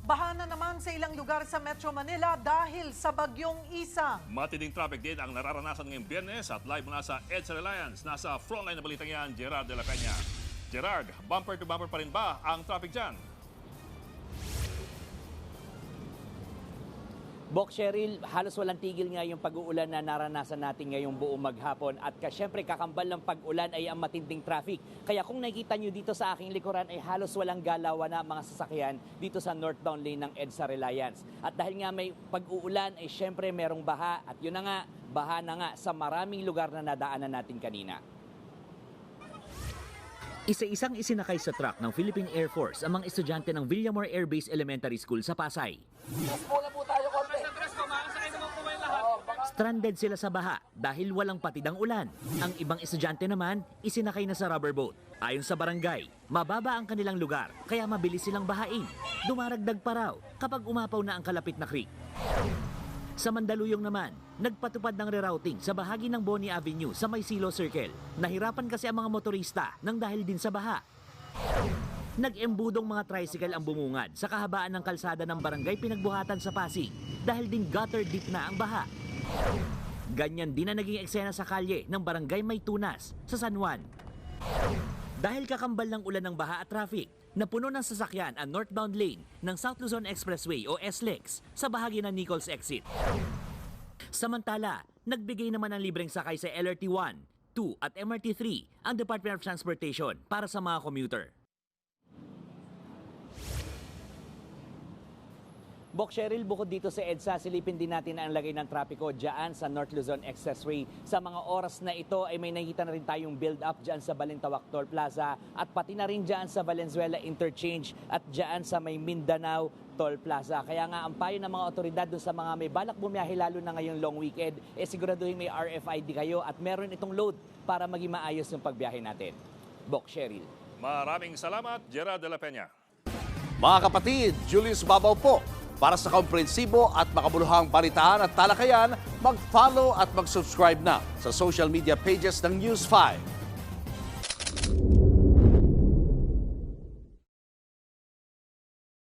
Baha na naman sa ilang lugar sa Metro Manila dahil sa bagyong Isang. Matinding traffic din ang nararanasan ngayong Biyernes at live mula sa EDSA Reliance. Nasa frontline na balitang yan, Gerard de la Peña. Gerard, bumper to bumper pa rin ba ang traffic dyan? Bok Cheryl, halos walang tigil nga yung pag-uulan na naranasan natin ngayong buong maghapon. At syempre kakambal ng pag-ulan ay ang matinding traffic. Kaya kung nakikita nyo dito sa aking likuran ay halos walang galawan na mga sasakyan dito sa northbound lane ng EDSA Reliance. At dahil nga may pag-uulan ay syempre merong baha. At yun na nga, baha na nga sa maraming lugar na nadaanan natin kanina. Isa-isang isinakay sa truck ng Philippine Air Force ang mga estudyante ng Villamor Air Base Elementary School sa Pasay. Stranded sila sa baha dahil walang patid ang ulan. Ang ibang estudyante naman, isinakay na sa rubber boat. Ayon sa barangay, mababa ang kanilang lugar kaya mabilis silang bahain. Dumaragdag pa raw kapag umapaw na ang kalapit na creek. Sa Mandaluyong naman, nagpatupad ng rerouting sa bahagi ng Boni Avenue sa May Silo Circle. Nahirapan kasi ang mga motorista nang dahil din sa baha. Nag-embudong mga tricycle ang bumungad sa kahabaan ng kalsada ng barangay Pinagbuhatan sa Pasig dahil din gutter deep na ang baha. Ganyan din ang naging eksena sa kalye ng barangay May Tunas sa San Juan. Dahil kakambal ng ulan ng baha at traffic, napuno ng sasakyan ang northbound lane ng South Luzon Expressway o SLEX sa bahagi ng Nichols Exit. Samantala, nagbigay naman ng libreng sakay sa LRT 1, 2 at MRT 3 ang Department of Transportation para sa mga commuter. Bok Cheryl, bukod dito sa EDSA, silipin din natin ang lagay ng trapiko dyan sa North Luzon Expressway. Sa mga oras na ito ay may nakita na rin tayong build-up dyan sa Balintawak Toll Plaza at pati na rin dyan sa Valenzuela Interchange at dyan sa may Mindanao Toll Plaza. Kaya nga ang payo ng mga otoridad dun sa mga may balak bumiyahe lalo na ngayong long weekend, siguraduhin may RFID kayo at meron itong load para maging maayos yung pagbiyahe natin. Bok Cheryl. Maraming salamat, Gerard de la Peña. Mga kapatid, Julius Babaw po. Para sa komprehensibo at makabuluhang balitaan at talakayan, mag-follow at mag-subscribe na sa social media pages ng News 5.